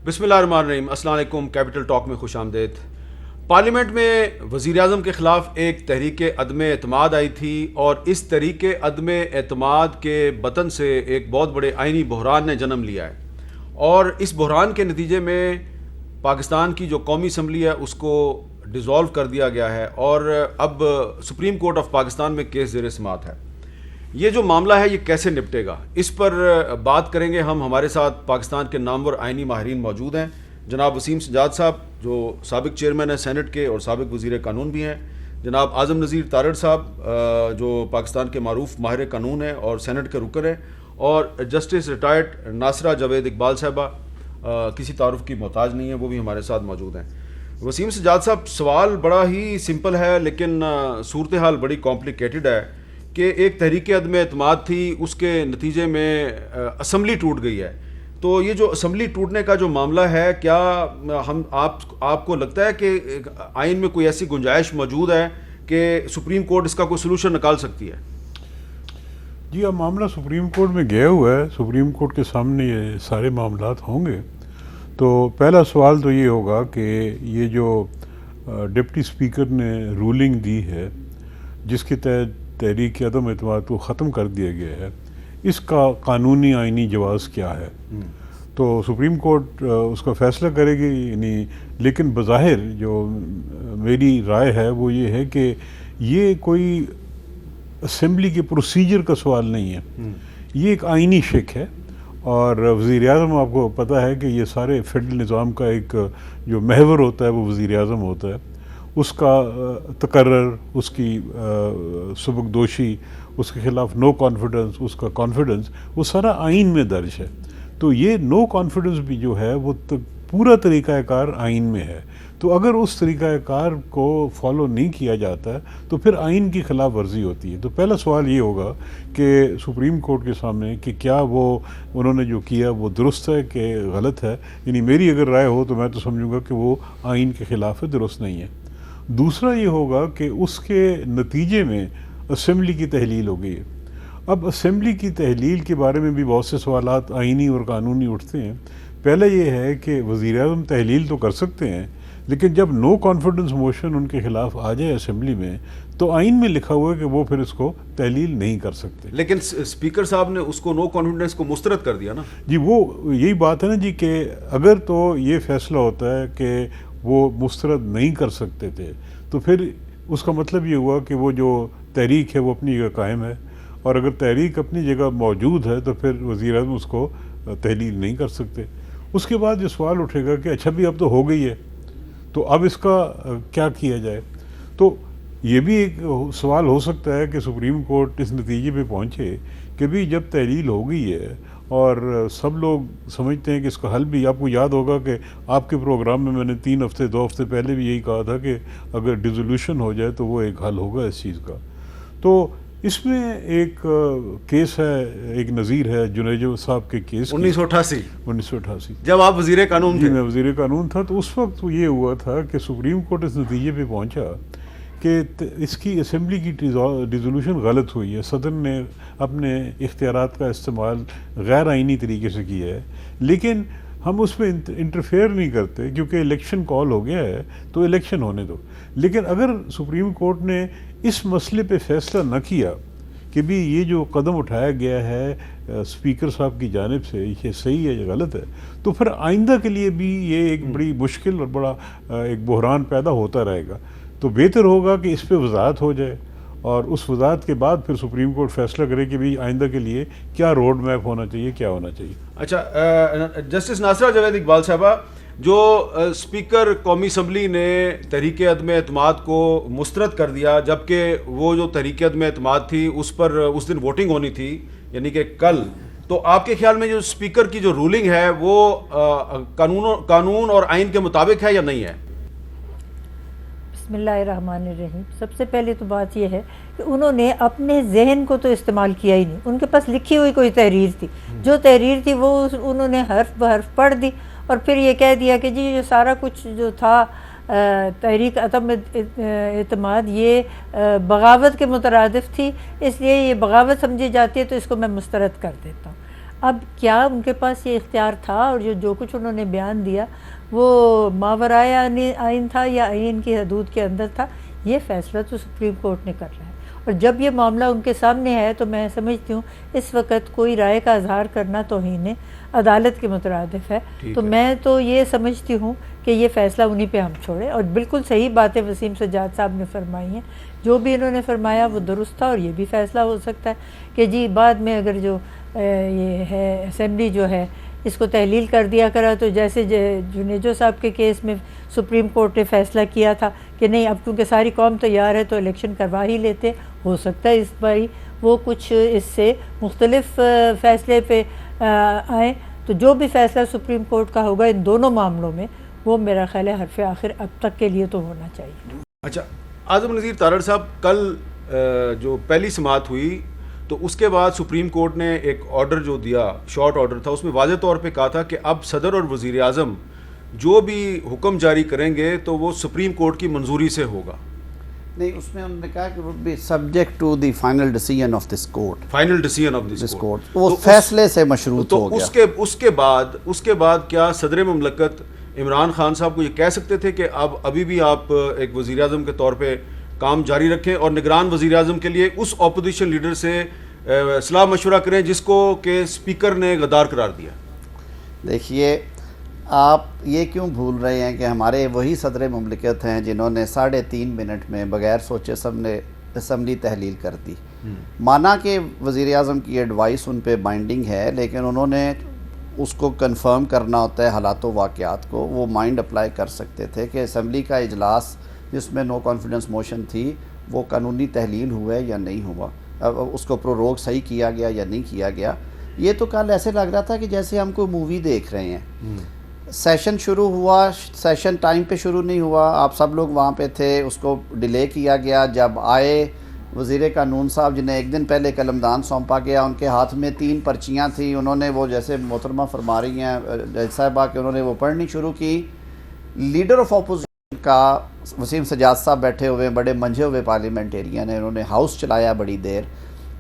بسم اللہ الرحمن الرحیم. السلام علیکم. کیپٹل ٹاک میں خوش آمدید. پارلیمنٹ میں وزیر اعظم کے خلاف ایک تحریک عدم اعتماد آئی تھی اور اس تحریک عدم اعتماد کے بطن سے ایک بہت بڑے آئینی بحران نے جنم لیا ہے، اور اس بحران کے نتیجے میں پاکستان کی جو قومی اسمبلی ہے اس کو ڈیزالو کر دیا گیا ہے اور اب سپریم کورٹ آف پاکستان میں کیس زیر سماعت ہے. یہ جو معاملہ ہے یہ کیسے نپٹے گا، اس پر بات کریں گے ہم. ہمارے ساتھ پاکستان کے نامور آئینی ماہرین موجود ہیں. جناب وسیم سجاد صاحب جو سابق چیئرمین ہیں سینٹ کے اور سابق وزیر قانون بھی ہیں. جناب اعظم نذیر تارڑ صاحب جو پاکستان کے معروف ماہر قانون ہیں اور سینٹ کے رکن ہیں، اور جسٹس ریٹائرڈ ناصرہ جاوید اقبال صاحبہ کسی تعارف کی محتاج نہیں ہیں، وہ بھی ہمارے ساتھ موجود ہیں. وسیم سجاد صاحب، سوال بڑا ہی سمپل ہے لیکن صورتحال بڑی کمپلیکیٹڈ ہے کہ ایک تحریک عدم اعتماد تھی، اس کے نتیجے میں اسمبلی ٹوٹ گئی ہے. تو یہ جو اسمبلی ٹوٹنے کا جو معاملہ ہے، کیا آپ کو لگتا ہے کہ آئین میں کوئی ایسی گنجائش موجود ہے کہ سپریم کورٹ اس کا کوئی سلوشن نکال سکتی ہے؟ جی، اب معاملہ سپریم کورٹ میں گیا ہوا ہے، سپریم کورٹ کے سامنے یہ سارے معاملات ہوں گے. تو پہلا سوال تو یہ ہوگا کہ یہ جو ڈپٹی اسپیکر نے رولنگ دی ہے جس کے تحت تحریک عدم اعتماد کو ختم کر دیا گیا ہے، اس کا قانونی آئینی جواز کیا ہے. تو سپریم کورٹ اس کا فیصلہ کرے گی، یعنی لیکن بظاہر جو میری رائے ہے وہ یہ ہے کہ یہ کوئی اسمبلی کے پروسیجر کا سوال نہیں ہے، یہ ایک آئینی شک ہے. اور وزیر اعظم، آپ کو پتہ ہے کہ یہ سارے فیڈرل نظام کا ایک جو محور ہوتا ہے وہ وزیر اعظم ہوتا ہے، اس کا تقرر، اس کی سبکدوشی، اس کے خلاف نو کانفیڈنس، اس کا کانفیڈنس، وہ سارا آئین میں درج ہے. تو یہ نو کانفیڈنس بھی جو ہے وہ پورا طریقہ کار آئین میں ہے. تو اگر اس طریقہ کار کو فالو نہیں کیا جاتا ہے تو پھر آئین کی خلاف ورزی ہوتی ہے. تو پہلا سوال یہ ہوگا کہ سپریم کورٹ کے سامنے کہ کیا وہ انہوں نے جو کیا وہ درست ہے کہ غلط ہے. یعنی میری اگر رائے ہو تو میں تو سمجھوں گا کہ وہ آئین کے خلاف ہے، درست نہیں ہے. دوسرا یہ ہوگا کہ اس کے نتیجے میں اسمبلی کی تحلیل ہو گئی ہے. اب اسمبلی کی تحلیل کے بارے میں بھی بہت سے سوالات آئینی اور قانونی اٹھتے ہیں. پہلے یہ ہے کہ وزیر اعظم تحلیل تو کر سکتے ہیں، لیکن جب نو کانفیڈنس موشن ان کے خلاف آ جائے اسمبلی میں تو آئین میں لکھا ہوا ہے کہ وہ پھر اس کو تحلیل نہیں کر سکتے. لیکن اسپیکر صاحب نے اس کو نو کانفیڈنس کو مسترد کر دیا نا. جی، وہ یہی بات ہے نا جی، کہ اگر تو یہ فیصلہ ہوتا ہے کہ وہ مسترد نہیں کر سکتے تھے تو پھر اس کا مطلب یہ ہوا کہ وہ جو تحریک ہے وہ اپنی جگہ قائم ہے، اور اگر تحریک اپنی جگہ موجود ہے تو پھر وزیر اعظم اس کو تحلیل نہیں کر سکتے. اس کے بعد یہ سوال اٹھے گا کہ اچھا بھی اب تو ہو گئی ہے تو اب اس کا کیا کیا جائے. تو یہ بھی ایک سوال ہو سکتا ہے کہ سپریم کورٹ اس نتیجے پہ پہنچے کہ بھی جب تحلیل ہو گئی ہے اور سب لوگ سمجھتے ہیں کہ اس کا حل بھی، آپ کو یاد ہوگا کہ آپ کے پروگرام میں نے 2 ہفتے پہلے بھی یہی کہا تھا کہ اگر ڈیزولوشن ہو جائے تو وہ ایک حل ہوگا اس چیز کا. تو اس میں ایک کیس ہے، ایک نظیر ہے جنیجو صاحب کے کیس 1988 جب آپ وزیر قانون تھے. میں وزیر قانون تھا. تو اس وقت یہ ہوا تھا کہ سپریم کورٹ اس نتیجے پہ پہنچا کہ اس کی اسمبلی کی ڈیزولوشن غلط ہوئی ہے. صدر نے اپنے اختیارات کا استعمال غیر آئینی طریقے سے کیا ہے، لیکن ہم اس میں انٹرفیئر نہیں کرتے کیونکہ الیکشن کال ہو گیا ہے تو الیکشن ہونے دو. لیکن اگر سپریم کورٹ نے اس مسئلے پہ فیصلہ نہ کیا کہ بھی یہ جو قدم اٹھایا گیا ہے اسپیکر صاحب کی جانب سے یہ صحیح ہے یا غلط ہے، تو پھر آئندہ کے لیے بھی یہ ایک بڑی مشکل اور بڑا ایک بحران پیدا ہوتا رہے گا. تو بہتر ہوگا کہ اس پہ وضاحت ہو جائے اور اس وضاحت کے بعد پھر سپریم کورٹ فیصلہ کرے کہ بھی آئندہ کے لیے کیا روڈ میپ ہونا چاہیے، کیا ہونا چاہیے. اچھا، جسٹس ناصرہ جاوید اقبال صاحبہ، جو اسپیکر قومی اسمبلی نے تحریک عدم اعتماد کو مسترد کر دیا، جبکہ وہ جو تحریک عدم اعتماد تھی اس پر اس دن ووٹنگ ہونی تھی یعنی کہ کل، تو آپ کے خیال میں جو اسپیکر کی جو رولنگ ہے وہ قانون اور آئین کے مطابق ہے یا نہیں ہے؟ بسم اللہ الرحمن الرحیم. سب سے پہلے تو بات یہ ہے کہ انہوں نے اپنے ذہن کو تو استعمال کیا ہی نہیں. ان کے پاس لکھی ہوئی کوئی تحریر تھی، جو تحریر تھی وہ انہوں نے حرف بحرف پڑھ دی اور پھر یہ کہہ دیا کہ جی یہ سارا کچھ جو تھا تحریک عدم اعتماد یہ بغاوت کے مترادف تھی، اس لیے یہ بغاوت سمجھی جاتی ہے تو اس کو میں مسترد کر دیتا ہوں. اب کیا ان کے پاس یہ اختیار تھا، اور جو کچھ انہوں نے بیان دیا وہ ماورائے آئین تھا یا آئین کی حدود کے اندر تھا، یہ فیصلہ تو سپریم کورٹ نے کر رہا ہے. اور جب یہ معاملہ ان کے سامنے ہے تو میں سمجھتی ہوں اس وقت کوئی رائے کا اظہار کرنا توہین عدالت کے مترادف ہے. تو میں تو یہ سمجھتی ہوں کہ یہ فیصلہ انہی پہ ہم چھوڑیں. اور بالکل صحیح باتیں وسیم سجاد صاحب نے فرمائی ہیں، جو بھی انہوں نے فرمایا وہ درست تھا. اور یہ بھی فیصلہ ہو سکتا ہے کہ جی بعد میں اگر جو یہ ہے اسمبلی جو ہے اس کو تحلیل کر دیا کرا، تو جیسے جنیجو صاحب کے کیس میں سپریم کورٹ نے فیصلہ کیا تھا کہ نہیں اب کیونکہ ساری قوم تیار ہے تو الیکشن کروا ہی لیتے. ہو سکتا ہے اس باری وہ کچھ اس سے مختلف فیصلے پہ آئیں. تو جو بھی فیصلہ سپریم کورٹ کا ہوگا ان دونوں معاملوں میں، وہ میرا خیال ہے حرف آخر اب تک کے لیے تو ہونا چاہیے. اچھا اعظم نذیر تارڑ صاحب، کل جو پہلی سماعت ہوئی تو اس کے بعد سپریم کورٹ نے ایک آرڈر جو دیا، شارٹ آرڈر تھا، اس میں واضح طور پہ کہا تھا کہ اب صدر اور وزیر اعظم جو بھی حکم جاری کریں گے تو وہ سپریم کورٹ کی منظوری سے ہوگا. نہیں، اس میں انہوں نے کہا کہ would be subject to the final decision of this court. Final decision of this court. وہ فیصلے سے مشروط ہو گیا. تو اس کے بعد کیا صدر مملکت عمران خان صاحب کو یہ کہہ سکتے تھے کہ ابھی بھی آپ ایک وزیر اعظم کے طور پہ کام جاری رکھیں اور نگران وزیر اعظم کے لیے اس اپوزیشن لیڈر سے صلاح مشورہ کریں جس کو کہ اسپیکر نے غدار قرار دیا؟ دیکھیے، آپ یہ کیوں بھول رہے ہیں کہ ہمارے وہی صدر مملکت ہیں جنہوں نے 3.5 منٹ میں بغیر سوچے اسمبلی تحلیل کر دی. مانا کہ وزیر اعظم کی ایڈوائس ان پہ بائنڈنگ ہے، لیکن انہوں نے اس کو کنفرم کرنا ہوتا ہے حالات و واقعات کو. وہ مائنڈ اپلائی کر سکتے تھے کہ اسمبلی کا اجلاس جس میں نو کانفیڈنس موشن تھی وہ قانونی تحلیل ہوا ہے یا نہیں ہوا، اس کو پروروگ صحیح کیا گیا یا نہیں کیا گیا. یہ تو کل ایسے لگ رہا تھا کہ جیسے ہم کوئی مووی دیکھ رہے ہیں. سیشن شروع ہوا، سیشن ٹائم پہ شروع نہیں ہوا، آپ سب لوگ وہاں پہ تھے، اس کو ڈیلے کیا گیا. جب آئے وزیر قانون صاحب جنہیں ایک دن پہلے قلمدان سونپا گیا، ان کے ہاتھ میں 3 پرچیاں تھیں. انہوں نے وہ جیسے محترمہ فرما رہی ہیں جج صاحبہ کہ انہوں نے وہ پڑھنی شروع کی. لیڈر آف اپوزیشن کا وسیم سجاد صاحب بیٹھے ہوئے بڑے منجھے ہوئے پارلیمنٹیرین ہیں، انہوں نے ہاؤس چلایا بڑی دیر.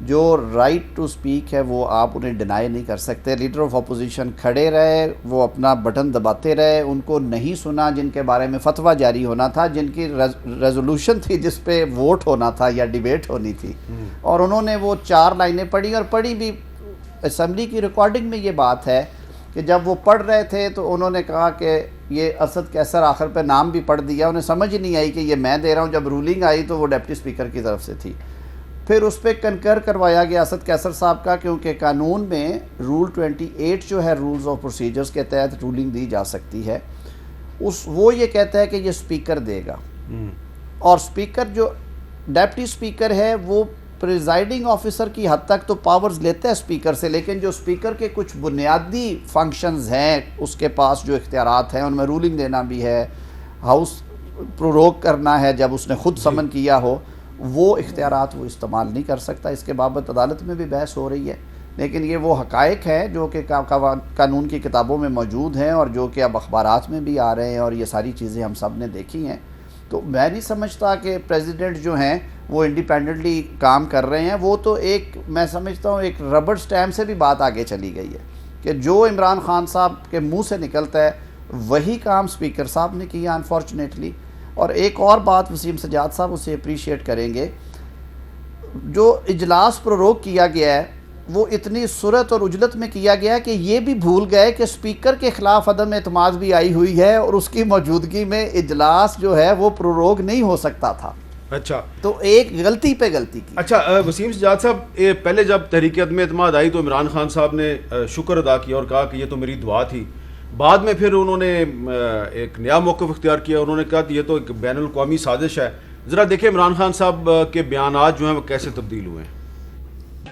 جو رائٹ ٹو سپیک ہے وہ آپ انہیں ڈینائی نہیں کر سکتے. لیڈر آف اپوزیشن کھڑے رہے، وہ اپنا بٹن دباتے رہے. ان کو نہیں سنا جن کے بارے میں فتویٰ جاری ہونا تھا، جن کی ریزولوشن تھی جس پہ ووٹ ہونا تھا یا ڈیبیٹ ہونی تھی. اور انہوں نے وہ 4 لائنیں پڑھی، اور پڑھی بھی اسمبلی کی ریکارڈنگ میں یہ بات ہے کہ جب وہ پڑھ رہے تھے تو انہوں نے کہا کہ یہ اسد کیسر آخر پہ نام بھی پڑھ دیا. انہیں سمجھ ہی نہیں آئی کہ یہ میں دے رہا ہوں. جب رولنگ آئی تو وہ ڈپٹی اسپیکر کی طرف سے تھی. پھر اس پہ کنکر کروایا گیا اسد کیسر صاحب کا، کیونکہ قانون میں رول 28 جو ہے رولز آف پروسیجرز کے تحت رولنگ دی جا سکتی ہے. وہ یہ کہتا ہے کہ یہ اسپیکر دے گا. اور اسپیکر جو ڈیپٹی اسپیکر ہے وہ پریزائڈنگ آفیسر کی حد تک تو پاورز لیتا ہے اسپیکر سے، لیکن جو اسپیکر کے کچھ بنیادی فنکشنز ہیں اس کے پاس جو اختیارات ہیں ان میں رولنگ دینا بھی ہے، ہاؤس پروروگ کرنا ہے جب اس نے خود سمن کیا ہو، وہ اختیارات وہ استعمال نہیں کر سکتا. اس کے بابت عدالت میں بھی بحث ہو رہی ہے. لیکن یہ وہ حقائق ہیں جو کہ قانون کی کتابوں میں موجود ہیں اور جو کہ اب اخبارات میں بھی آ رہے ہیں، اور یہ ساری چیزیں ہم سب نے دیکھی ہیں. تو میں نہیں سمجھتا کہ پریزیڈنٹ جو ہیں وہ انڈیپینڈنٹلی کام کر رہے ہیں. وہ تو ایک میں سمجھتا ہوں ایک ربڑ سٹیمپ سے بھی بات آگے چلی گئی ہے کہ جو عمران خان صاحب کے منہ سے نکلتا ہے وہی کام اسپیکر صاحب نے کیا انفارچونیٹلی. اور ایک اور بات وسیم سجاد صاحب اسے اپریشیٹ کریں گے، جو اجلاس پروروگ کیا گیا ہے وہ اتنی سرعت اور عجلت میں کیا گیا کہ یہ بھی بھول گئے کہ اسپیکر کے خلاف عدم اعتماد بھی آئی ہوئی ہے اور اس کی موجودگی میں اجلاس جو ہے وہ پروروگ نہیں ہو سکتا تھا. اچھا، تو ایک غلطی پہ غلطی کی. اچھا وسیم سجاد صاحب، پہلے جب تحریک عدم اعتماد آئی تو عمران خان صاحب نے شکر ادا کیا اور کہا کہ یہ تو میری دعا تھی. بعد میں پھر انہوں نے ایک نیا موقف اختیار کیا، انہوں نے کہا کہ یہ تو ایک بین الاقوامی سازش ہے. ذرا دیکھیں عمران خان صاحب کے بیانات جو ہیں وہ کیسے تبدیل ہوئے ہیں.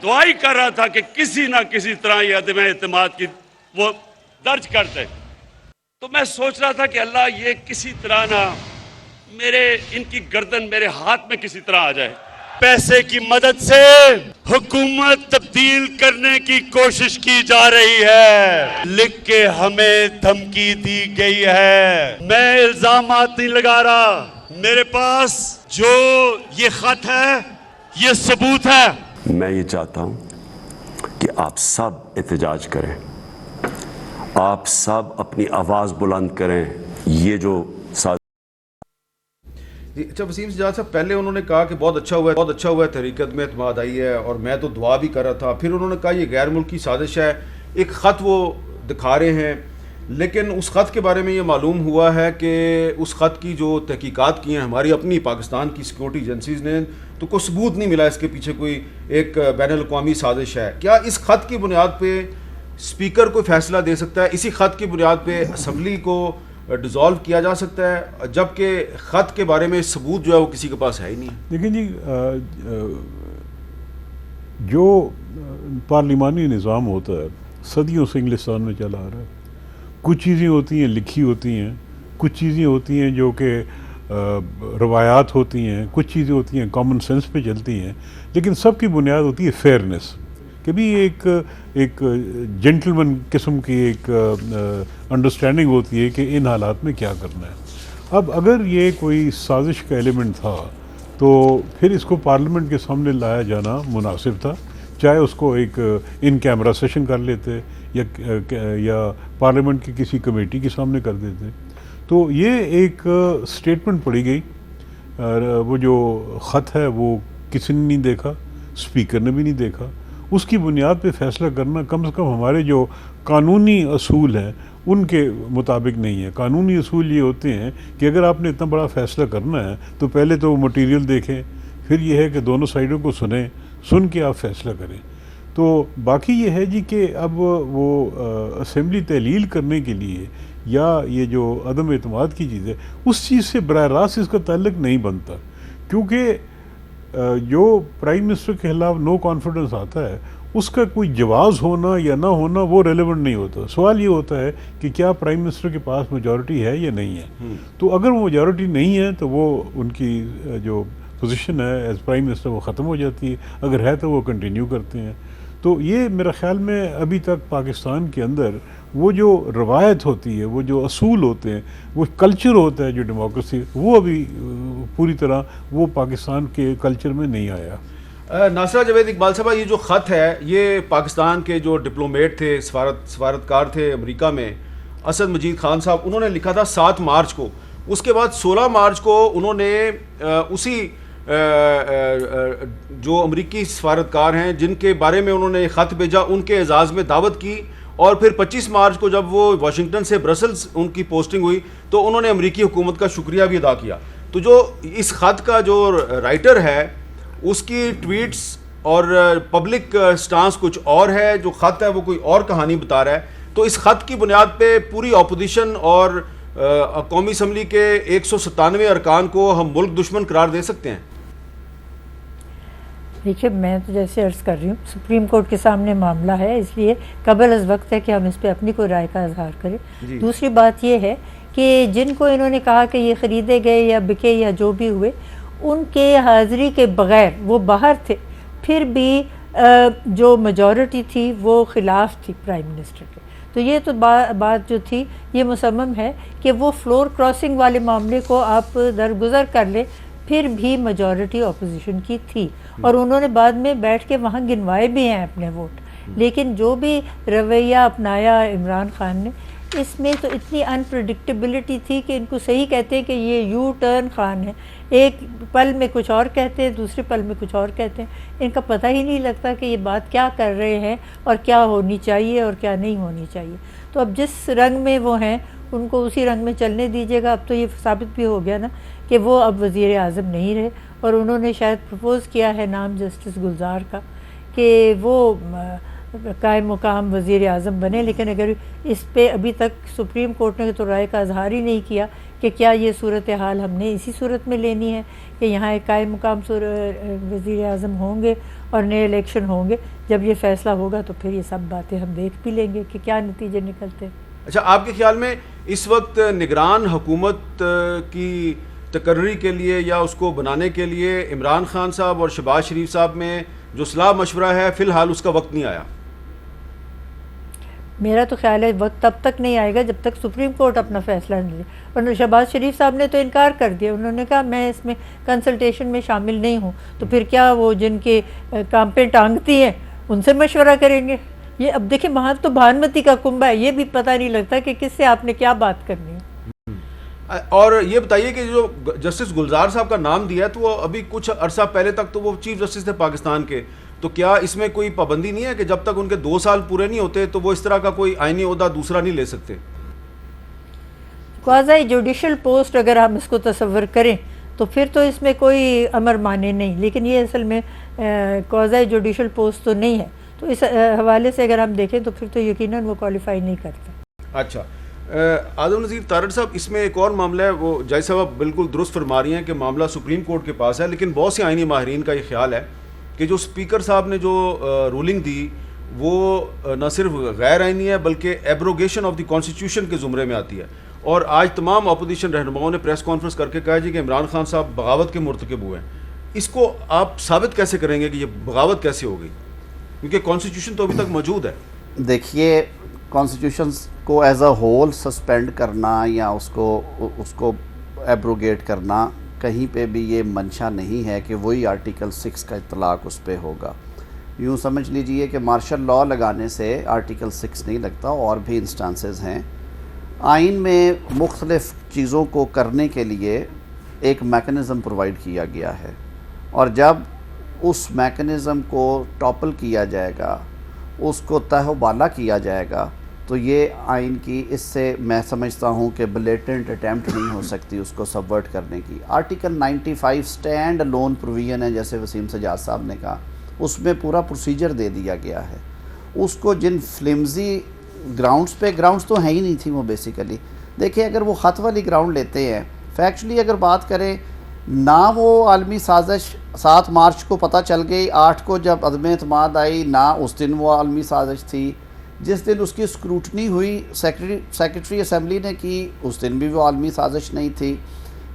دعائی کر رہا تھا کہ کسی نہ کسی طرح یہ عدم اعتماد کی وہ درج کر دے. تو میں سوچ رہا تھا کہ اللہ یہ کسی طرح نہ ان کی گردن میرے ہاتھ میں کسی طرح آ جائے. پیسے کی مدد سے حکومت تبدیل کرنے کی کوشش کی جا رہی ہے، لکھ کے ہمیں دھمکی دی گئی ہے. میں الزامات نہیں لگا رہا، میرے پاس جو یہ خط ہے یہ ثبوت ہے. میں یہ چاہتا ہوں کہ آپ سب احتجاج کریں, آپ سب اپنی آواز بلند کریں. یہ جو جی اچھا وسیم سجاد صاحب, پہلے انہوں نے کہا کہ بہت اچھا ہوا ہے تحریک عدم اعتماد آئی ہے, اور میں تو دعا بھی کر رہا تھا. پھر انہوں نے کہا یہ غیر ملکی سازش ہے, ایک خط وہ دکھا رہے ہیں, لیکن اس خط کے بارے میں یہ معلوم ہوا ہے کہ اس خط کی جو تحقیقات کی ہیں ہماری اپنی پاکستان کی سیکورٹی ایجنسیز نے, تو کوئی ثبوت نہیں ملا اس کے پیچھے کوئی ایک بین الاقوامی سازش ہے. کیا اس خط کی بنیاد پہ اسپیکر کوئی فیصلہ دے سکتا ہے, اسی خط کی بنیاد پہ اسمبلی کو ڈیزالو کیا جا سکتا ہے, جبکہ خط کے بارے میں ثبوت جو ہے وہ کسی کے پاس ہے ہی نہیں ہے؟ دیکھیں جی, جو پارلیمانی نظام ہوتا ہے صدیوں سے انگلستان میں چلا آ رہا ہے. کچھ چیزیں ہوتی ہیں لکھی ہوتی ہیں, کچھ چیزیں ہوتی ہیں جو کہ روایات ہوتی ہیں, کچھ چیزیں ہوتی ہیں کامن سینس پہ چلتی ہیں, لیکن سب کی بنیاد ہوتی ہے فیئرنیس, کہ بھی ایک جنٹلمن قسم کی ایک انڈرسٹینڈنگ ہوتی ہے کہ ان حالات میں کیا کرنا ہے. اب اگر یہ کوئی سازش کا ایلیمنٹ تھا تو پھر اس کو پارلیمنٹ کے سامنے لایا جانا مناسب تھا, چاہے اس کو ایک ان کیمرہ سیشن کر لیتے یا پارلیمنٹ کی کسی کمیٹی کے سامنے کر دیتے. تو یہ ایک سٹیٹمنٹ پڑھی گئی, وہ جو خط ہے وہ کسی نے نہیں دیکھا, اسپیکر نے بھی نہیں دیکھا. اس کی بنیاد پہ فیصلہ کرنا کم سے کم ہمارے جو قانونی اصول ہیں ان کے مطابق نہیں ہے. قانونی اصول یہ ہوتے ہیں کہ اگر آپ نے اتنا بڑا فیصلہ کرنا ہے تو پہلے تو مٹیریل دیکھیں, پھر یہ ہے کہ دونوں سائڈوں کو سن کے آپ فیصلہ کریں. تو باقی یہ ہے جی کہ اب وہ اسمبلی تحلیل کرنے کے لیے یا یہ جو عدم اعتماد کی چیز ہے اس چیز سے براہ راست اس کا تعلق نہیں بنتا, کیونکہ جو پرائم منسٹر کے خلاف نو کانفیڈنس آتا ہے اس کا کوئی جواز ہونا یا نہ ہونا وہ ریلیونٹ نہیں ہوتا. سوال یہ ہوتا ہے کہ کیا پرائم منسٹر کے پاس میجورٹی ہے یا نہیں ہے. تو اگر وہ میجورٹی نہیں ہے تو وہ ان کی جو پوزیشن ہے ایز پرائم منسٹر وہ ختم ہو جاتی ہے, اگر ہے تو وہ کنٹینیو کرتے ہیں. تو یہ میرا خیال میں ابھی تک پاکستان کے اندر وہ جو روایت ہوتی ہے, وہ جو اصول ہوتے ہیں, وہ کلچر ہوتا ہے جو ڈیموکریسی, وہ ابھی پوری طرح وہ پاکستان کے کلچر میں نہیں آیا. ناصرہ جاوید اقبال صاحبہ, یہ جو خط ہے یہ پاکستان کے جو ڈپلومیٹ تھے, سفارتکار تھے امریکہ میں, اسد مجید خان صاحب, انہوں نے لکھا تھا 7 مارچ کو. اس کے بعد 16 مارچ کو انہوں نے اسی جو امریکی سفارتکار ہیں جن کے بارے میں انہوں نے خط بھیجا ان کے اعزاز میں دعوت کی, اور پھر 25 مارچ کو جب وہ واشنگٹن سے برسلز ان کی پوسٹنگ ہوئی تو انہوں نے امریکی حکومت کا شکریہ بھی ادا کیا. تو جو اس خط کا جو رائٹر ہے اس کی ٹویٹس اور پبلک سٹانس کچھ اور ہے, جو خط ہے وہ کوئی اور کہانی بتا رہا ہے. تو اس خط کی بنیاد پہ پوری اپوزیشن اور قومی اسمبلی کے 197 ارکان کو ہم ملک دشمن قرار دے سکتے ہیں؟ دیکھیے میں تو جیسے عرض کر رہی ہوں, سپریم کورٹ کے سامنے معاملہ ہے, اس لیے قبل از وقت ہے کہ ہم اس پہ اپنی کوئی رائے کا اظہار کریں. دوسری بات یہ ہے کہ جن کو انہوں نے کہا کہ یہ خریدے گئے یا بکے یا جو بھی ہوئے, ان کے حاضری کے بغیر وہ باہر تھے, پھر بھی جو میجورٹی تھی وہ خلاف تھی پرائم منسٹر کے. تو یہ تو بات جو تھی یہ مصمم ہے کہ وہ فلور کراسنگ والے معاملے کو آپ درگزر کر لیں, پھر بھی میجورٹی اپوزیشن کی تھی, اور انہوں نے بعد میں بیٹھ کے وہاں گنوائے بھی ہیں اپنے ووٹ. لیکن جو بھی رویہ اپنایا عمران خان نے, اس میں تو اتنی انپریڈکٹیبلٹی تھی کہ ان کو صحیح کہتے ہیں کہ یہ یو ٹرن خان ہے, ایک پل میں کچھ اور کہتے ہیں, دوسرے پل میں کچھ اور کہتے ہیں. ان کا پتہ ہی نہیں لگتا کہ یہ بات کیا کر رہے ہیں اور کیا ہونی چاہیے اور کیا نہیں ہونی چاہیے. تو اب جس رنگ میں وہ ہیں ان کو اسی رنگ میں چلنے دیجیے گا. اب تو یہ ثابت بھی ہو گیا نا کہ وہ اب وزیر اعظم نہیں رہے, اور انہوں نے شاید پرپوز کیا ہے نام جسٹس گلزار کا کہ وہ قائم مقام وزیر اعظم بنے. لیکن اگر اس پہ ابھی تک سپریم کورٹ نے تو رائے کا اظہار ہی نہیں کیا کہ کیا یہ صورتحال ہم نے اسی صورت میں لینی ہے کہ یہاں ایک قائم مقام وزیر اعظم ہوں گے اور نئے الیکشن ہوں گے. جب یہ فیصلہ ہوگا تو پھر یہ سب باتیں ہم دیکھ بھی لیں گے کہ کیا نتیجے نکلتے ہیں. اچھا, آپ کے خیال میں اس وقت نگران حکومت کی تقرری کے لیے یا اس کو بنانے کے لیے عمران خان صاحب اور شہباز شریف صاحب میں جو صلاح مشورہ ہے فی الحال اس کا وقت نہیں آیا؟ میرا تو خیال ہے وقت تب تک نہیں آئے گا جب تک سپریم کورٹ اپنا فیصلہ نہیں لے. اور شہباز شریف صاحب نے تو انکار کر دیا, انہوں نے کہا میں اس میں کنسلٹیشن میں شامل نہیں ہوں. تو پھر کیا وہ جن کے کام پہ ٹانگتی ہیں ان سے مشورہ کریں گے. یہ اب دیکھیں وہاں تو بھانمتی کا کنبہ ہے, یہ بھی پتہ نہیں لگتا کہ کس سے آپ نے کیا بات کرنی ہے. اور یہ بتائیے کہ جو جسٹس گلزار صاحب کا نام دیا ہے تو وہ ابھی کچھ عرصہ پہلے تک تو وہ چیف جسٹس تھے پاکستان کے, تو کیا اس میں کوئی پابندی نہیں ہے کہ جب تک ان کے 2 سال پورے نہیں ہوتے تو وہ اس طرح کا کوئی آئینی عہدہ دوسرا نہیں لے سکتے؟ قاضی جوڈیشل پوسٹ اگر ہم اس کو تصور کریں تو پھر تو اس میں کوئی امر مانے نہیں, لیکن یہ اصل میں قاضی جوڈیشل پوسٹ تو نہیں ہے, تو اس حوالے سے اگر ہم دیکھیں تو پھر تو یقیناً وہ کوالیفائی نہیں کرتا. اچھا اعظم نذیر تارڑ صاحب, اس میں ایک اور معاملہ ہے, وہ جج صاحب بالکل درست فرما رہی ہیں کہ معاملہ سپریم کورٹ کے پاس ہے, لیکن بہت سے آئینی ماہرین کا یہ خیال ہے کہ جو اسپیکر صاحب نے جو رولنگ دی وہ نہ صرف غیر آئینی ہے بلکہ ایبروگیشن آف دی کانسٹیٹیوشن کے زمرے میں آتی ہے. اور آج تمام اپوزیشن رہنماؤں نے پریس کانفرنس کر کے کہا جی کہ عمران خان صاحب بغاوت کے مرتکب ہوئے ہیں. اس کو آپ ثابت کیسے کریں گے کہ یہ بغاوت کیسے ہو گئی, کیونکہ کانسٹیٹیوشن تو ابھی تک موجود ہے؟ دیکھیے, کانسٹیٹیوشن کو ایز اے ہول سسپینڈ کرنا یا اس کو ایبروگیٹ کرنا کہیں پہ بھی یہ منشا نہیں ہے کہ وہی آرٹیکل 6 کا اطلاق اس پہ ہوگا. یوں سمجھ لیجئے کہ مارشل لاء لگانے سے آرٹیکل 6 نہیں لگتا, اور بھی انسٹانسز ہیں. آئین میں مختلف چیزوں کو کرنے کے لیے ایک میکنزم پرووائڈ کیا گیا ہے, اور جب اس میکنزم کو ٹاپل کیا جائے گا, اس کو تہ و بالا کیا جائے گا, تو یہ آئین کی اس سے میں سمجھتا ہوں کہ بلیٹنٹ اٹیمپٹ نہیں ہو سکتی اس کو سبورٹ کرنے کی. آرٹیکل 95 اسٹینڈ لون پروویژن ہے, جیسے وسیم سجاد صاحب نے کہا, اس میں پورا پروسیجر دے دیا گیا ہے. اس کو جن فلمزی گراؤنڈز پہ, گراؤنڈز تو ہیں ہی نہیں تھی وہ بیسیکلی, دیکھیں اگر وہ خط والی گراؤنڈ لیتے ہیں, فیکچولی اگر بات کریں, نہ وہ عالمی سازش 7 مارچ کو پتہ چل گئی, 8 کو جب عدم اعتماد آئی, نہ اس دن وہ عالمی سازش تھی. جس دن اس کی اسکروٹنی ہوئی سیکرٹری اسمبلی نے کی, اس دن بھی وہ عالمی سازش نہیں تھی.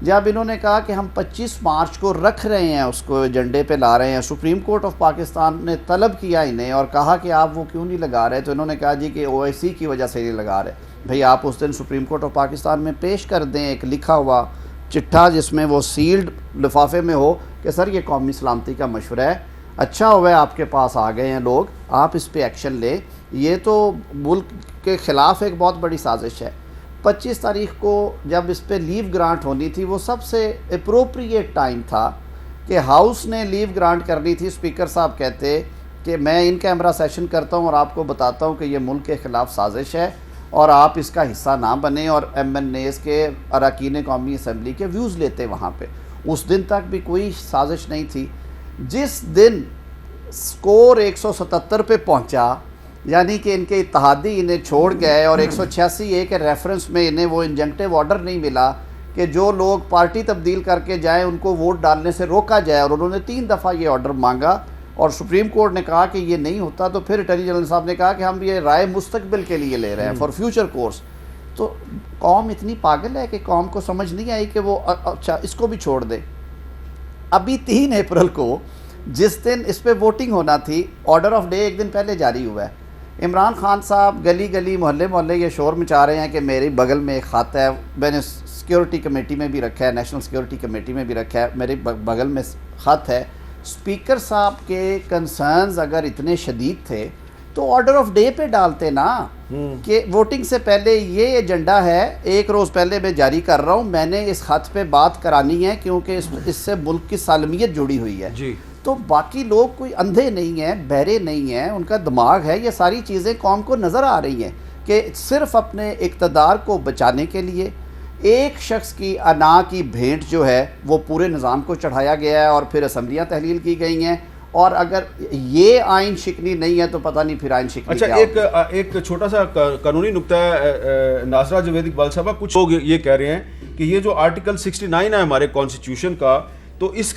جب انہوں نے کہا کہ ہم 25 مارچ کو رکھ رہے ہیں, اس کو ایجنڈے پہ لا رہے ہیں, سپریم کورٹ آف پاکستان نے طلب کیا انہیں اور کہا کہ آپ وہ کیوں نہیں لگا رہے, تو انہوں نے کہا جی کہ OIC کی وجہ سے نہیں لگا رہے. بھئی آپ اس دن سپریم کورٹ آف پاکستان میں پیش کر دیں ایک لکھا ہوا چٹھا جس میں وہ سیلڈ لفافے میں ہو کہ سر یہ قومی سلامتی کا مشورہ ہے, اچھا ہوا ہے آپ کے پاس آ گئے ہیں لوگ, آپ اس پہ ایکشن لیں. یہ تو ملک کے خلاف ایک بہت بڑی سازش ہے. 25 تاریخ کو جب اس پہ لیو گرانٹ ہونی تھی, وہ سب سے اپروپریٹ ٹائم تھا کہ ہاؤس نے لیو گرانٹ کرنی تھی. اسپیکر صاحب کہتے کہ میں ان کیمرہ سیشن کرتا ہوں اور آپ کو بتاتا ہوں کہ یہ ملک کے خلاف سازش ہے اور آپ اس کا حصہ نہ بنیں, اور MNAs کے اراکین قومی اسمبلی کے ویوز لیتے وہاں پہ. اس دن تک بھی کوئی سازش نہیں تھی. جس دن سکور 177 پہ پہنچا, یعنی کہ ان کے اتحادی انہیں چھوڑ گئے, اور 186A کے ریفرنس میں انہیں وہ انجنکٹیو آرڈر نہیں ملا کہ جو لوگ پارٹی تبدیل کر کے جائیں ان کو ووٹ ڈالنے سے روکا جائے, اور انہوں نے 3 دفعہ یہ آرڈر مانگا اور سپریم کورٹ نے کہا کہ یہ نہیں ہوتا, تو پھر اٹارنی جنرل صاحب نے کہا کہ ہم یہ رائے مستقبل کے لیے لے رہے ہیں, فار فیوچر کورس. تو قوم اتنی پاگل ہے کہ قوم کو سمجھ نہیں آئی کہ وہ اچھا اس کو بھی چھوڑ دے. ابھی 3 اپریل کو جس دن اس پہ ووٹنگ ہونا تھی, آرڈر آف ڈے ایک دن پہلے جاری ہوا ہے. عمران خان صاحب گلی گلی محلے محلے یہ شور مچا رہے ہیں کہ میری بغل میں ایک خط ہے, میں نے سیکیورٹی کمیٹی میں بھی رکھا ہے, نیشنل سیکیورٹی کمیٹی میں بھی رکھا ہے, میرے بغل میں خط ہے. اسپیکر صاحب کے کنسرنز اگر اتنے شدید تھے تو آرڈر آف ڈے پہ ڈالتے نا کہ ووٹنگ سے پہلے یہ ایجنڈا ہے, 1 روز پہلے میں جاری کر رہا ہوں, میں نے اس خط پہ بات کرانی ہے کیونکہ اس سے ملک کی سالمیت جڑی ہوئی ہے. تو باقی لوگ کوئی اندھے نہیں ہیں, بہرے نہیں ہیں, ان کا دماغ ہے. یہ ساری چیزیں قوم کو نظر آ رہی ہیں کہ صرف اپنے اقتدار کو بچانے کے لیے ایک شخص کی انا کی بھینٹ جو ہے وہ پورے نظام کو چڑھایا گیا ہے, اور پھر اسمبلیاں تحلیل کی گئی ہیں. اور اگر یہ آئین شکنی نہیں ہے تو پتہ نہیں پھر آئین شکنی کیا ہوگی. ایک چھوٹا سا قانونی نقطہ ہے ناصرہ جاوید اقبال صاحبہ, کچھ لوگ یہ کہہ رہے ہیں کہ یہ جو آرٹیکل 69 ہے ہمارے کانسٹیٹیوشن کا, تو اس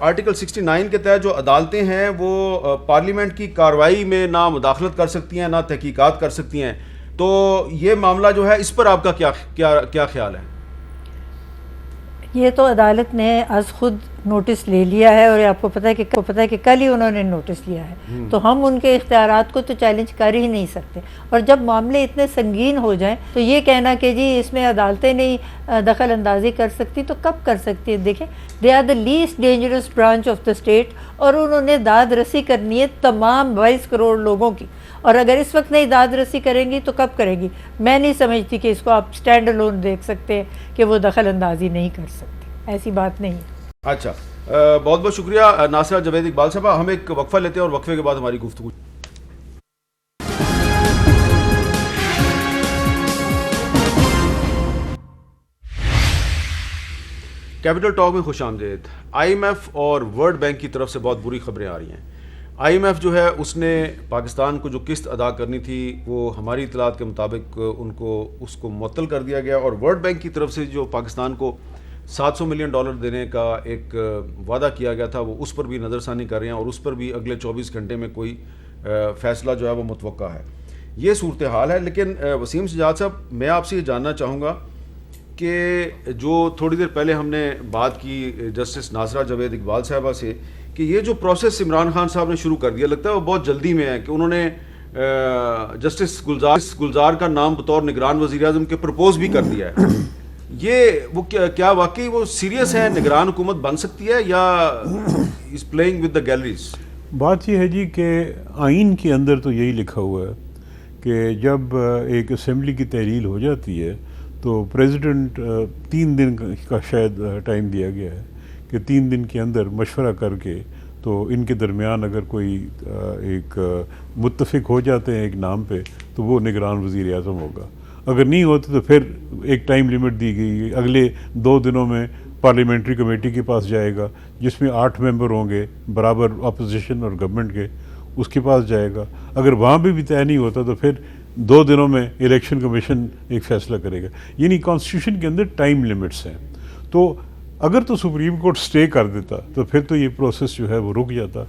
آرٹیکل 69 کے تحت جو عدالتیں ہیں وہ پارلیمنٹ کی کارروائی میں نہ مداخلت کر سکتی ہیں نہ تحقیقات کر سکتی ہیں. تو یہ معاملہ جو ہے اس پر آپ کا کیا خیال ہے؟ یہ تو عدالت نے از خود نوٹس لے لیا ہے اور آپ کو پتہ ہے کہ کل ہی انہوں نے نوٹس لیا ہے، تو ہم ان کے اختیارات کو تو چیلنج کر ہی نہیں سکتے. اور جب معاملے اتنے سنگین ہو جائیں تو یہ کہنا کہ جی اس میں عدالتیں نہیں دخل اندازی کر سکتی، تو کب کر سکتی ہے؟ دیکھیں they are the least dangerous branch of the state, اور انہوں نے داد رسی کرنی ہے تمام 22 کروڑ لوگوں کی، اور اگر اس وقت نہیں داد رسی کریں گی تو کب کریں گی؟ میں نہیں سمجھتی کہ اس کو آپ اسٹینڈ الون دیکھ سکتے ہیں کہ وہ دخل اندازی نہیں کر سکتے، ایسی بات نہیں ہے. اچھا، بہت بہت شکریہ ناصرہ جاوید اقبال صاحبہ. ہم ایک وقفہ لیتے ہیں اور وقفے کے بعد ہماری گفتگو. کیپٹل ٹاک میں خوش آمدید. آئی ایم ایف اور ورلڈ بینک کی طرف سے بہت بری خبریں آ رہی ہیں. آئی ایم ایف جو ہے اس نے پاکستان کو جو قسط ادا کرنی تھی وہ ہماری اطلاعات کے مطابق اس کو معطل کر دیا گیا، اور ورلڈ بینک کی طرف سے جو پاکستان کو $700 ملین دینے کا ایک وعدہ کیا گیا تھا وہ اس پر بھی نظر ثانی کر رہے ہیں، اور اس پر بھی اگلے 24 گھنٹے میں کوئی فیصلہ جو ہے وہ متوقع ہے. یہ صورتحال ہے. لیکن وسیم سجاد صاحب، میں آپ سے یہ جاننا چاہوں گا کہ جو تھوڑی دیر پہلے ہم نے بات کی جسٹس ناصرہ جاوید اقبال صاحبہ سے کہ یہ جو پروسیس عمران خان صاحب نے شروع کر دیا، لگتا ہے وہ بہت جلدی میں ہے کہ انہوں نے جسٹس گلزار کا نام بطور نگران وزیر اعظم کے پرپوز بھی کر دیا ہے. یہ وہ کیا واقعی وہ سیریس ہے، نگران حکومت بن سکتی ہے یا is playing with the galleries? بات یہ ہے جی کہ آئین کے اندر تو یہی لکھا ہوا ہے کہ جب ایک اسمبلی کی تحلیل ہو جاتی ہے تو پریزیڈنٹ 3 دن کا شاید ٹائم دیا گیا ہے کہ 3 دن کے اندر مشورہ کر کے تو ان کے درمیان اگر کوئی ایک متفق ہو جاتے ہیں ایک نام پہ تو وہ نگران وزیر اعظم ہوگا. اگر نہیں ہوتے تو پھر ایک ٹائم لمٹ دی گئی، اگلے 2 دنوں میں پارلیمنٹری کمیٹی کے پاس جائے گا جس میں 8 ممبر ہوں گے برابر اپوزیشن اور گورنمنٹ کے، اس کے پاس جائے گا. اگر وہاں بھی طے نہیں ہوتا تو پھر 2 دنوں میں الیکشن کمیشن ایک فیصلہ کرے گا. یعنی کانسٹیٹیوشن کے اندر ٹائم لمٹس ہیں. تو اگر تو سپریم کورٹ سٹے کر دیتا تو پھر تو یہ پروسیس جو ہے وہ رک جاتا.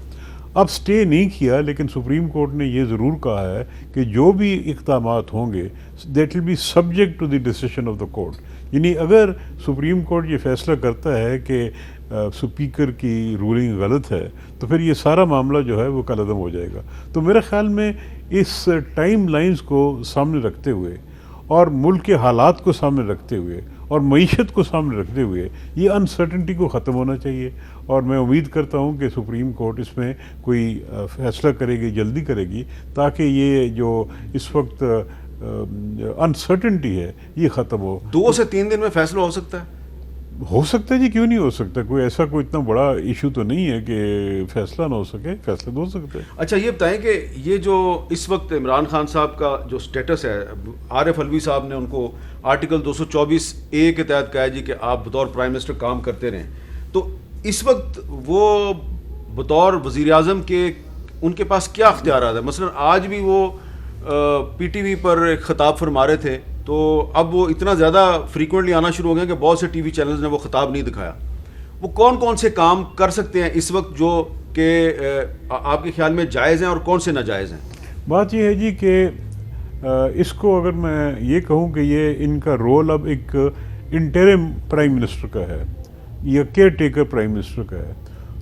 اب سٹے نہیں کیا، لیکن سپریم کورٹ نے یہ ضرور کہا ہے کہ جو بھی اقدامات ہوں گے that will be subject to the decision of the court. یعنی اگر سپریم کورٹ یہ فیصلہ کرتا ہے کہ سپیکر کی رولنگ غلط ہے تو پھر یہ سارا معاملہ جو ہے وہ کالعدم ہو جائے گا. تو میرے خیال میں اس ٹائم لائنز کو سامنے رکھتے ہوئے اور ملک کے حالات کو سامنے رکھتے ہوئے اور معیشت کو سامنے رکھتے ہوئے یہ انسرٹنٹی کو ختم ہونا چاہیے. اور میں امید کرتا ہوں کہ سپریم کورٹ اس میں کوئی فیصلہ کرے گی، جلدی کرے گی، تاکہ یہ جو اس وقت انسرٹنٹی ہے یہ ختم ہو. 2 سے 3 دن میں فیصلہ ہو سکتا ہے؟ ہو سکتا ہے جی، کیوں نہیں ہو سکتا؟ کوئی ایسا کوئی اتنا بڑا ایشو تو نہیں ہے کہ فیصلہ نہ ہو سکے، فیصلہ تو ہو سکتا ہے. اچھا یہ بتائیں کہ یہ جو اس وقت عمران خان صاحب کا جو سٹیٹس ہے، عارف علوی صاحب نے ان کو آرٹیکل 224A کے تحت کہا جی کہ آپ بطور پرائم منسٹر کام کرتے رہیں. تو اس وقت وہ بطور وزیر اعظم کے ان کے پاس کیا اختیارات ہیں؟ مثلا آج بھی وہ پی ٹی وی پر ایک خطاب فرما رہے تھے، تو اب وہ اتنا زیادہ فریکوینٹلی آنا شروع ہو گئے کہ بہت سے ٹی وی چینلز نے وہ خطاب نہیں دکھایا. وہ کون کون سے کام کر سکتے ہیں اس وقت جو کہ آپ کے خیال میں جائز ہیں اور کون سے ناجائز ہیں؟ بات یہ ہے جی کہ اس کو اگر میں یہ کہوں کہ یہ ان کا رول اب ایک انٹرم پرائم منسٹر کا ہے یا کیئر ٹیکر پرائم منسٹر کا ہے،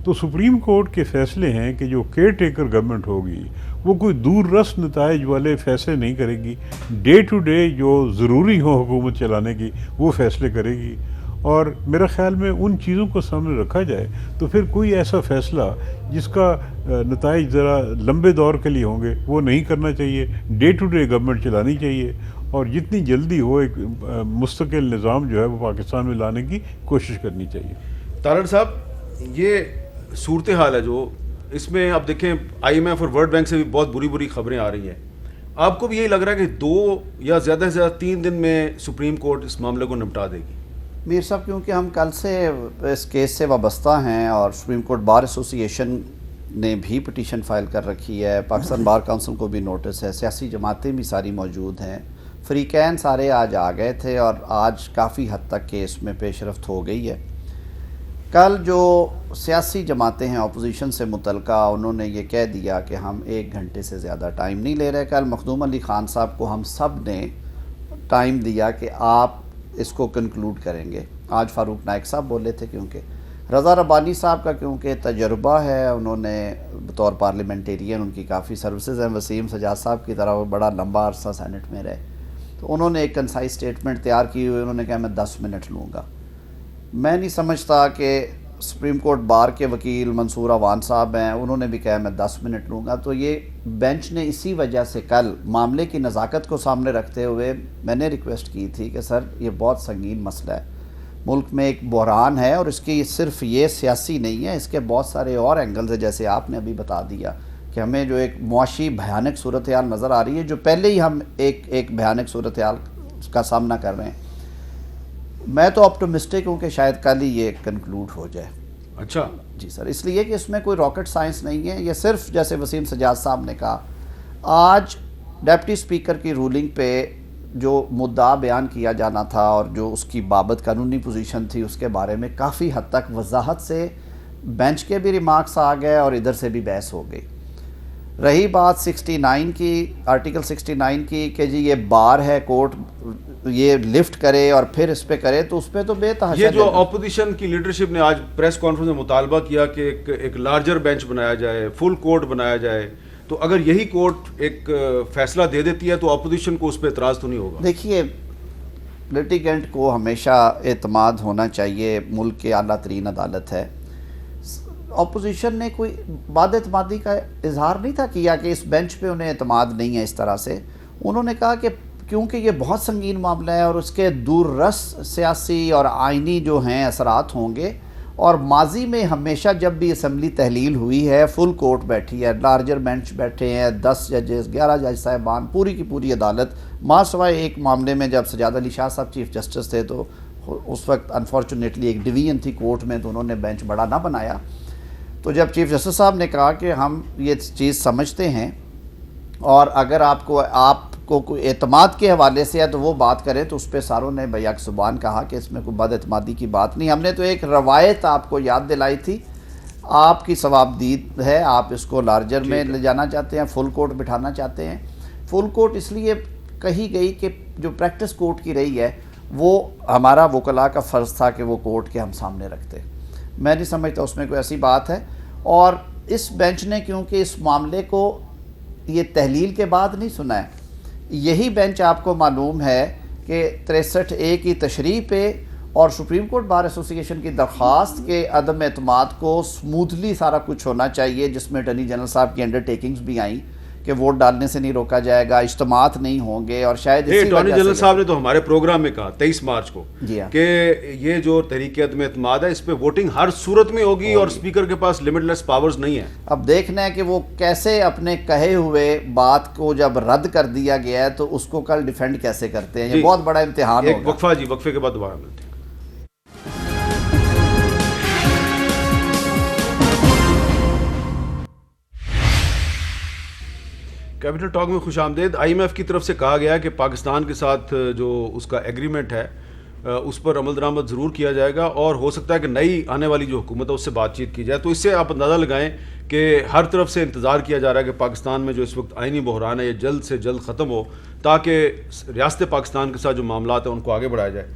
تو سپریم کورٹ کے فیصلے ہیں کہ جو کیئر ٹیکر گورنمنٹ ہوگی وہ کوئی دور رس نتائج والے فیصلے نہیں کرے گی. ڈے ٹو ڈے جو ضروری ہو حکومت چلانے کی وہ فیصلے کرے گی. اور میرا خیال میں ان چیزوں کو سامنے رکھا جائے تو پھر کوئی ایسا فیصلہ جس کا نتائج ذرا لمبے دور کے لیے ہوں گے وہ نہیں کرنا چاہیے. ڈے ٹو ڈے گورنمنٹ چلانی چاہیے اور جتنی جلدی ہو ایک مستقل نظام جو ہے وہ پاکستان میں لانے کی کوشش کرنی چاہیے. طارق صاحب، یہ صورتحال ہے جو اس میں اب دیکھیں آئی ایم ایف اور ورلڈ بینک سے بھی بہت بری خبریں آ رہی ہیں. آپ کو بھی یہی لگ رہا ہے کہ 2 یا زیادہ سے زیادہ 3 دن میں سپریم کورٹ اس معاملے کو نپٹا دے گی؟ میر صاحب، کیونکہ ہم کل سے اس کیس سے وابستہ ہیں اور سپریم کورٹ بار ایسوسی ایشن نے بھی پٹیشن فائل کر رکھی ہے، پاکستان بار کونسل کو بھی نوٹس ہے، سیاسی جماعتیں بھی ساری موجود ہیں، فریقین سارے آج آ گئے تھے اور آج کافی حد تک کیس میں پیش رفت ہو گئی ہے. کل جو سیاسی جماعتیں ہیں اپوزیشن سے متعلقہ، انہوں نے یہ کہہ دیا کہ ہم 1 گھنٹے سے زیادہ ٹائم نہیں لے رہے. کل مخدوم علی خان صاحب کو ہم سب نے ٹائم دیا کہ آپ اس کو کنکلوڈ کریں گے. آج فاروق نائک صاحب بولے تھے کیونکہ رضا ربانی صاحب کا کیونکہ تجربہ ہے، انہوں نے بطور پارلیمنٹیرین ان کی کافی سروسز ہیں، وسیم سجاد صاحب کی طرح وہ بڑا لمبا عرصہ سینٹ میں رہے، تو انہوں نے ایک کنسائز سٹیٹمنٹ تیار کی ہوئی، انہوں نے کہا میں 10 منٹ لوں گا۔ میں نہیں سمجھتا کہ سپریم کورٹ بار کے وکیل منصور عوان صاحب ہیں، انہوں نے بھی کہا میں 10 منٹ لوں گا۔ تو یہ بینچ نے اسی وجہ سے کل معاملے کی نزاکت کو سامنے رکھتے ہوئے میں نے ریکویسٹ کی تھی کہ سر یہ بہت سنگین مسئلہ ہے، ملک میں ایک بحران ہے، اور اس کی صرف یہ سیاسی نہیں ہے، اس کے بہت سارے اور اینگلز ہیں، جیسے آپ نے ابھی بتا دیا کہ ہمیں جو ایک معاشی بھیانک صورتحال نظر آ رہی ہے، جو پہلے ہی ہم ایک بھیانک صورتحال کا سامنا کر رہے ہیں۔ میں تو آپٹمسٹک ہوں کہ شاید کل ہی یہ کنکلوڈ ہو جائے۔ اچھا جی سر، اس لیے کہ اس میں کوئی راکٹ سائنس نہیں ہے، یہ صرف جیسے وسیم سجاد صاحب نے کہا، آج ڈپٹی اسپیکر کی رولنگ پہ جو مدعا بیان کیا جانا تھا اور جو اس کی بابت قانونی پوزیشن تھی، اس کے بارے میں کافی حد تک وضاحت سے بینچ کے بھی ریمارکس آ گئے اور ادھر سے بھی بحث ہو گئی۔ رہی بات 69 کی، آرٹیکل 69 کی کہ جی یہ بار ہے کورٹ یہ لفٹ کرے اور پھر اس پہ کرے، تو اس پہ تو بے تحاشا یہ جو اپوزیشن کی لیڈرشپ نے آج پریس کانفرنس میں مطالبہ کیا کہ ایک لارجر بینچ بنایا جائے، فل کورٹ بنایا جائے، تو اگر یہی کورٹ ایک فیصلہ دے دیتی ہے تو اپوزیشن کو اس پہ اعتراض تو نہیں ہوگا؟ دیکھیے، لیٹیگنٹ کو ہمیشہ اعتماد ہونا چاہیے، ملک کے اعلیٰ ترین عدالت ہے۔ اپوزیشن نے کوئی بد اعتمادی کا اظہار نہیں تھا کیا کہ اس بینچ پہ انہیں اعتماد نہیں ہے، اس طرح سے انہوں نے کہا کہ کیونکہ یہ بہت سنگین معاملہ ہے اور اس کے دور رس سیاسی اور آئینی جو ہیں اثرات ہوں گے، اور ماضی میں ہمیشہ جب بھی اسمبلی تحلیل ہوئی ہے فل کورٹ بیٹھی ہے، لارجر بینچ بیٹھے ہیں، 10 ججز 11 جج صاحبان، پوری کی پوری عدالت، ماں سوائے ایک معاملے میں جب سجاد علی شاہ صاحب چیف جسٹس تھے تو اس وقت انفارچونیٹلی ایک ڈویژن تھی کورٹ میں تو انہوں نے بینچ بڑا نہ بنایا۔ تو جب چیف جسٹس صاحب نے کہا کہ ہم یہ چیز سمجھتے ہیں اور اگر آپ کو کوئی اعتماد کے حوالے سے ہے تو وہ بات کریں، تو اس پہ ساروں نے بیک زبان کہا کہ اس میں کوئی بد اعتمادی کی بات نہیں۔ ہم نے تو ایک روایت آپ کو یاد دلائی تھی، آپ کی ثوابدید ہے، آپ اس کو لارجر میں لے جانا چاہتے ہیں، فل کورٹ بٹھانا چاہتے ہیں۔ فل کورٹ اس لیے کہی گئی کہ جو پریکٹس کورٹ کی رہی ہے وہ ہمارا وکلاء کا فرض تھا کہ وہ کورٹ کے ہم سامنے رکھتے۔ میں نہیں سمجھتا اس میں کوئی ایسی بات ہے، اور اس بینچ نے کیونکہ اس معاملے کو یہ تحلیل کے بعد نہیں سنا ہے، یہی بینچ آپ کو معلوم ہے کہ 63A کی تشریح پہ اور سپریم کورٹ بار ایسوسی ایشن کی درخواست کے عدم اعتماد کو سموتھلی سارا کچھ ہونا چاہیے، جس میں اٹارنی جنرل صاحب کی انڈرٹیکنگز بھی آئیں کہ ووٹ ڈالنے سے نہیں روکا جائے گا، اجتماعات نہیں ہوں گے، اور شاید اسی اٹارنی وجہ جنرل سے صاحب نے تو ہمارے پروگرام میں کہا 23 مارچ کو جی ہاں کہ یہ جو تحریک عدم اعتماد ہے اس پہ ووٹنگ ہر صورت میں ہوگی اور اسپیکر کے پاس لمٹ لیس پاورز نہیں ہیں۔ اب دیکھنا ہے کہ وہ کیسے اپنے کہے ہوئے بات کو جب رد کر دیا گیا ہے تو اس کو کل ڈیفینڈ کیسے کرتے ہیں، یہ بہت بڑا امتحان ایک ہوگا۔ وقفہ جی، وقفے کے بعد دوبارہ ملتے ہیں۔ کیپٹل ٹاک میں خوش آمدید۔ آئی ایم ایف کی طرف سے کہا گیا کہ پاکستان کے ساتھ جو اس کا ایگریمنٹ ہے اس پر عمل درآمد ضرور کیا جائے گا، اور ہو سکتا ہے کہ نئی آنے والی جو حکومت ہے اس سے بات چیت کی جائے۔ تو اس سے آپ اندازہ لگائیں کہ ہر طرف سے انتظار کیا جا رہا ہے کہ پاکستان میں جو اس وقت آئینی بحران ہے یہ جلد سے جلد ختم ہو تاکہ ریاست پاکستان کے ساتھ جو معاملات ہیں ان کو آگے بڑھایا جائے۔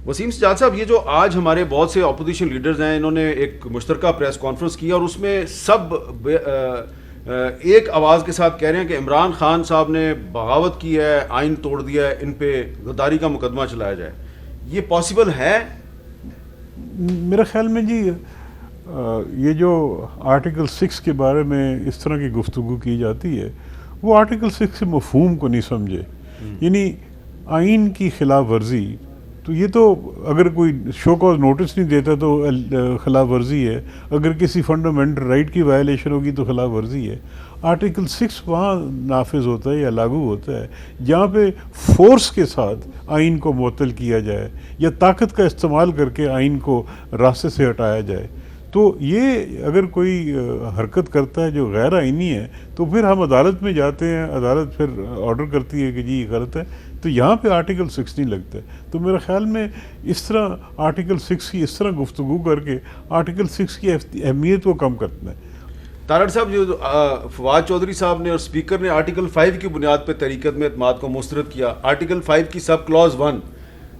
وسیم سجاد صاحب، یہ جو آج ہمارے بہت سے اپوزیشن لیڈرز ہیں انہوں نے ایک مشترکہ پریس کانفرنس کی اور اس میں سب ایک آواز کے ساتھ کہہ رہے ہیں کہ عمران خان صاحب نے بغاوت کی ہے، آئین توڑ دیا ہے، ان پہ غداری کا مقدمہ چلایا جائے، یہ پاسبل ہے؟ میرا خیال میں جی یہ جو آرٹیکل 6 کے بارے میں اس طرح کی گفتگو کی جاتی ہے وہ آرٹیکل 6 کے مفہوم کو نہیں سمجھے، یعنی آئین کی خلاف ورزی، تو یہ تو اگر کوئی شو کاز نوٹس نہیں دیتا تو خلاف ورزی ہے، اگر کسی فنڈامنٹل رائٹ کی وائلیشن ہوگی تو خلاف ورزی ہے۔ آرٹیکل 6 وہاں نافذ ہوتا ہے یا لاگو ہوتا ہے جہاں پہ فورس کے ساتھ آئین کو معطل کیا جائے یا طاقت کا استعمال کر کے آئین کو راستے سے ہٹایا جائے۔ تو یہ اگر کوئی حرکت کرتا ہے جو غیر آئینی ہے تو پھر ہم عدالت میں جاتے ہیں، عدالت پھر آرڈر کرتی ہے کہ جی یہ غلط ہے، تو یہاں پہ آرٹیکل 6 نہیں لگتا ہے۔ تو میرے خیال میں اس طرح آرٹیکل 6 کی اس طرح گفتگو کر کے آرٹیکل 6 کی اہمیت کو کم کرنا ہے۔ تارڑ صاحب، جو فواد چودھری صاحب نے اور اسپیکر نے آرٹیکل 5 کی بنیاد پہ تحریک عدم اعتماد کو مسترد کیا، آرٹیکل 5 کی سب کلاز 1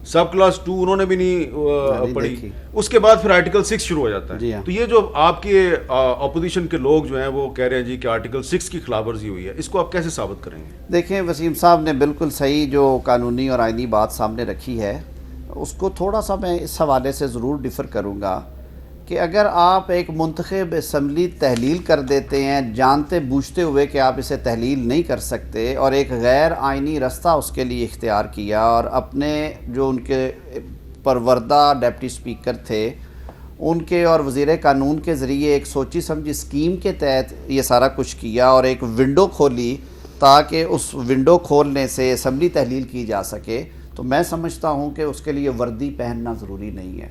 سب کلاس 2 انہوں نے بھی نہیں پڑھی. دیکھی. اس کے بعد پھر آرٹیکل 6 شروع ہو جاتا ہے. جی ہاں. تو یہ جو آپ کے اپوزیشن کے لوگ جو ہیں وہ کہہ رہے ہیں جی کہ آرٹیکل 6 کی خلاف ورزی ہوئی ہے, اس کو آپ کیسے ثابت کریں گے؟ دیکھیں وسیم صاحب نے بالکل صحیح جو قانونی اور آئینی بات سامنے رکھی ہے, اس کو تھوڑا سا میں اس حوالے سے ضرور ڈفر کروں گا کہ اگر آپ ایک منتخب اسمبلی تحلیل کر دیتے ہیں جانتے بوجھتے ہوئے کہ آپ اسے تحلیل نہیں کر سکتے, اور ایک غیر آئینی رستہ اس کے لیے اختیار کیا, اور اپنے جو ان کے پروردہ ڈپٹی اسپیکر تھے ان کے اور وزیر قانون کے ذریعے ایک سوچی سمجھی اسکیم کے تحت یہ سارا کچھ کیا, اور ایک ونڈو کھولی تاکہ اس ونڈو کھولنے سے اسمبلی تحلیل کی جا سکے, تو میں سمجھتا ہوں کہ اس کے لیے وردی پہننا ضروری نہیں ہے.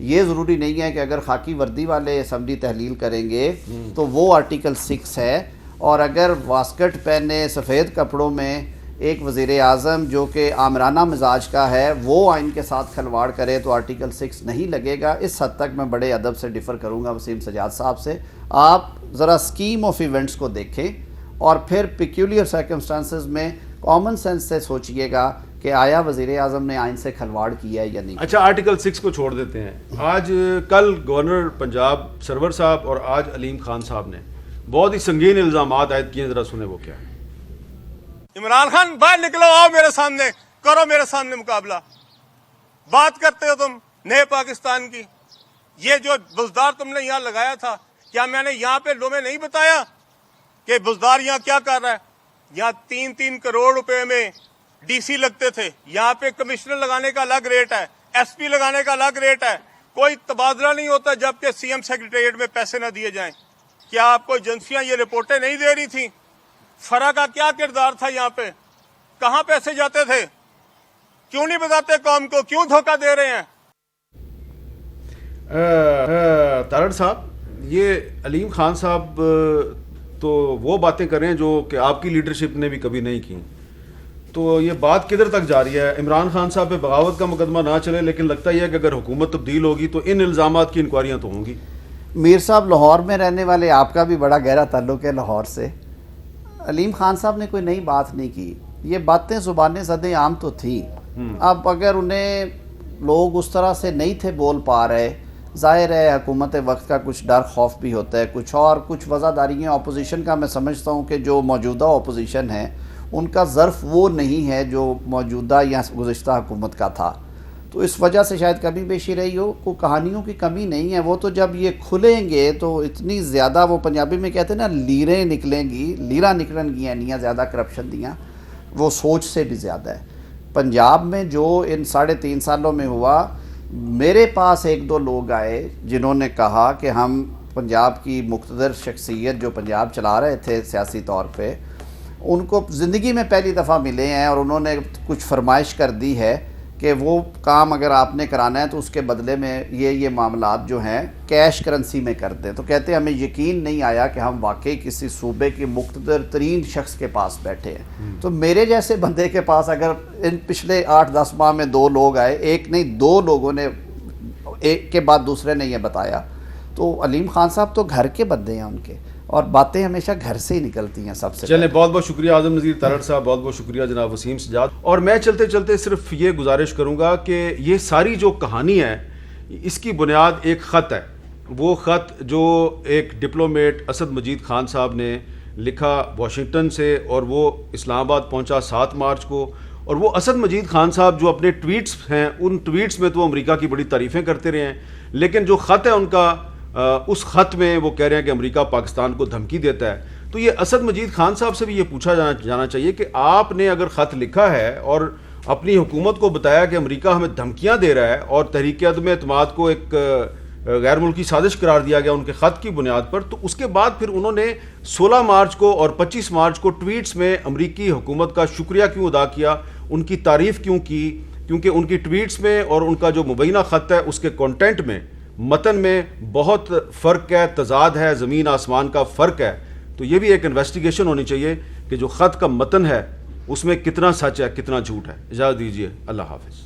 یہ ضروری نہیں ہے کہ اگر خاکی وردی والے اسمبلی تحلیل کریں گے تو وہ آرٹیکل 6 ہے, اور اگر واسکٹ پہنے سفید کپڑوں میں ایک وزیر اعظم جو کہ آمرانہ مزاج کا ہے وہ آئین کے ساتھ کھلواڑ کرے تو آرٹیکل 6 نہیں لگے گا. اس حد تک میں بڑے ادب سے ڈفر کروں گا وسیم سجاد صاحب سے. آپ ذرا اسکیم آف ایونٹس کو دیکھیں اور پھر پیکیولر سرکمسٹانسز میں کامن سینس سے سوچئے گا کہ آیا وزیر اعظم نے آئین سے کھلواڑ کیا ہے یا نہیں. اچھا آرٹیکل 6 کو چھوڑ دیتے ہیں. آج کل گورنر پنجاب سرور صاحب اور آج علیم خان صاحب نے بہت ہی سنگین الزامات عائد کیے, ذرا سنیں وہ کیا ہے. عمران خان باہر نکلو, آؤ میرے سامنے, کرو میرے سامنے مقابلہ. بات کرتے ہو تم نئے پاکستان کی, یہ جو بزدار تم نے یہاں لگایا تھا, کیا میں نے یہاں پہ لومیں نہیں بتایا کہ بزدار یہاں کیا کر رہا ہے؟ یہاں 3-3 کروڑ روپے میں ڈی سی لگتے تھے, یہاں پہ کمشنر لگانے کا الگ ریٹ ہے, ایس پی لگانے کا الگ ریٹ ہے, کوئی تبادلہ نہیں ہوتا جبکہ سی ایم سیکریٹریٹ میں پیسے نہ دیے جائیں. کیا آپ کو ایجنسیاں یہ رپورٹیں نہیں دے رہی تھیں؟ فرا کا کیا کردار تھا یہاں پہ؟ کہاں پیسے جاتے تھے؟ کیوں نہیں بتاتے قوم کو, کیوں دھوکہ دے رہے ہیں؟ تارڑ صاحب, یہ علیم خان صاحب تو وہ باتیں کر رہے ہیں جو کہ آپ کی لیڈرشپ نے بھی کبھی نہیں کی, تو یہ بات کدھر تک جا رہی ہے؟ عمران خان صاحب پہ بغاوت کا مقدمہ نہ چلے, لیکن لگتا یہ ہے کہ اگر حکومت تبدیل ہوگی تو ان الزامات کی انکوائریاں تو ہوں گی. میر صاحب لاہور میں رہنے والے, آپ کا بھی بڑا گہرا تعلق ہے لاہور سے. علیم خان صاحب نے کوئی نئی بات نہیں کی, یہ باتیں زبان زدیں عام تو تھیں. اب اگر انہیں لوگ اس طرح سے نہیں تھے بول پا رہے, ظاہر ہے حکومت وقت کا کچھ ڈر خوف بھی ہوتا ہے, کچھ وزاداریاں اپوزیشن کا. میں سمجھتا ہوں کہ جو موجودہ اپوزیشن ہے ان کا ظرف وہ نہیں ہے جو موجودہ یا گزشتہ حکومت کا تھا, تو اس وجہ سے شاید کمی بیشی رہی ہو. کوئی کہانیوں کی کمی نہیں ہے, وہ تو جب یہ کھلیں گے تو اتنی زیادہ, وہ پنجابی میں کہتے ہیں نا لیریں نکلیں گی, لیرہ نکلن گیا نہیں زیادہ کرپشن دیاں, وہ سوچ سے بھی زیادہ ہے. پنجاب میں جو ان 3.5 سالوں میں ہوا, میرے پاس 1-2 لوگ آئے جنہوں نے کہا کہ ہم پنجاب کی مقتدر شخصیت جو پنجاب چلا رہے تھے سیاسی طور پہ, ان کو زندگی میں پہلی دفعہ ملے ہیں اور انہوں نے کچھ فرمائش کر دی ہے کہ وہ کام اگر آپ نے کرانا ہے تو اس کے بدلے میں یہ معاملات جو ہیں کیش کرنسی میں کر دیں. تو کہتے ہیں ہمیں یقین نہیں آیا کہ ہم واقعی کسی صوبے کی مقتدر ترین شخص کے پاس بیٹھے ہیں. تو میرے جیسے بندے کے پاس اگر ان پچھلے 8-10 ماہ میں 2 لوگ آئے, ایک نہیں 2 لوگوں نے ایک کے بعد دوسرے نے یہ بتایا, تو علیم خان صاحب تو گھر کے بندے ہیں ان کے, اور باتیں ہمیشہ گھر سے ہی نکلتی ہیں سب سے. چلیں, بہت بہت شکریہ اعظم نذیر تارڑ صاحب, بہت بہت شکریہ جناب وسیم سجاد. اور میں چلتے چلتے صرف یہ گزارش کروں گا کہ یہ ساری جو کہانی ہے اس کی بنیاد ایک خط ہے. وہ خط جو ایک ڈپلومیٹ اسد مجید خان صاحب نے لکھا واشنگٹن سے, اور وہ اسلام آباد پہنچا 7 مارچ کو. اور وہ اسد مجید خان صاحب جو اپنے ٹویٹس ہیں, ان ٹویٹس میں تو امریکہ کی بڑی تعریفیں کرتے رہے ہیں, لیکن جو خط ہے ان کا, اس خط میں وہ کہہ رہے ہیں کہ امریکہ پاکستان کو دھمکی دیتا ہے. تو یہ اسد مجید خان صاحب سے بھی یہ پوچھا جانا چاہیے کہ آپ نے اگر خط لکھا ہے اور اپنی حکومت کو بتایا کہ امریکہ ہمیں دھمکیاں دے رہا ہے, اور تحریک عدم اعتماد کو ایک غیر ملکی سازش قرار دیا گیا ان کے خط کی بنیاد پر, تو اس کے بعد پھر انہوں نے 16 مارچ کو اور 25 مارچ کو ٹویٹس میں امریکی حکومت کا شکریہ کیوں ادا کیا, ان کی تعریف کیوں کی؟ کیونکہ ان کی ٹویٹس میں اور ان کا جو مبینہ خط ہے اس کے کانٹینٹ میں, متن میں بہت فرق ہے, تضاد ہے, زمین آسمان کا فرق ہے. تو یہ بھی ایک انویسٹیگیشن ہونی چاہیے کہ جو خط کا متن ہے اس میں کتنا سچ ہے کتنا جھوٹ ہے. اجازت دیجیے, اللہ حافظ.